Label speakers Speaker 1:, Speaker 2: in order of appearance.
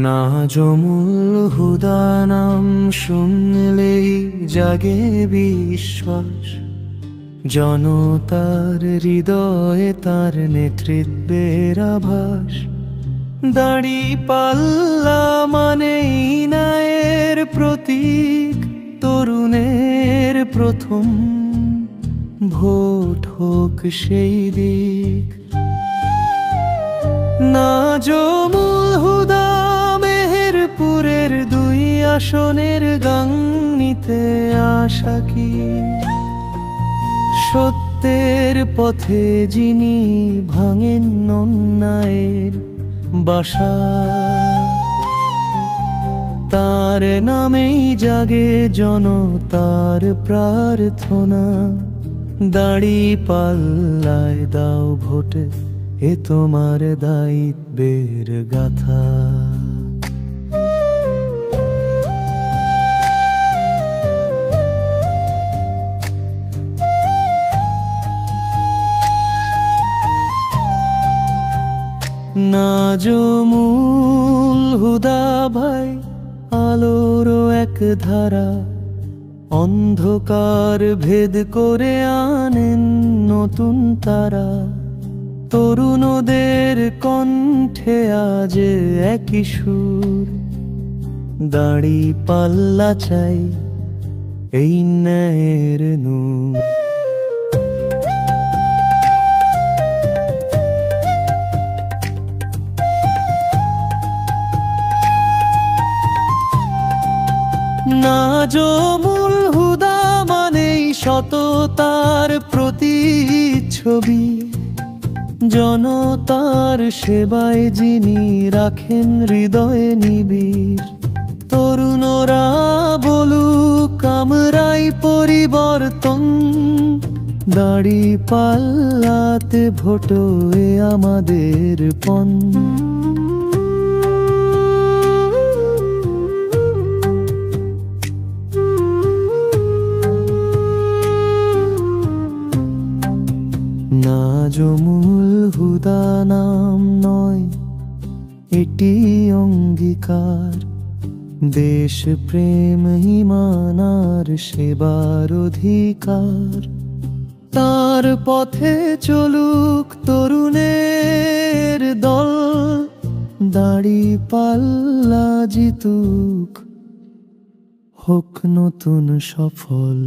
Speaker 1: নাজমুল হুদা নাম শুনলেই জাগে বিশ্বাস, জনতার হৃদয়ে তার নেতৃত্বের আভাস। দাঁড়িপাল্লা মানেই ন্যায়ের প্রতীক, তরুণের প্রথম ভোট হোক সেই দিক। নাজমুল হুদা মেহেরপুরের 2 আসনের গাংনীতে আশা কি, সত্যের পথে যিনি ভাঙেন অন্যায়ের বাসা। তার নামেই জাগে জনতার প্রার্থনা, দাঁড়িপাল্লায় দাও ভোট, এ তোমার দায়িত্বের গাথা। নাজমুল হুদা ভাই আলোরও এক ধারা, অন্ধকার ভেদ করে আনেন নতুন তারা। তরুণদের কণ্ঠে আজ একই সুর, দাঁড়িপাল্লা চাই এই ন্যায়ের নূর। নাজমুল হুদা মানেই সততার প্রতিচ্ছবি, জনতার সেবায় যিনি রাখেন হৃদয়ে নিবিড়। তরুণরা বলুক আমরাই পরিবর্তন, দাঁড়িপাল্লাতে ভোট এ আমাদের পণ। নাজমুল হুদা নাম নয়, এটি অঙ্গীকার, দেশ প্রেম ঈমান সেবার অধিকার। তার পথে চলুক তরুণের দল, দাঁড়িপাল্লা জিতুক, হোক নতুন সফল।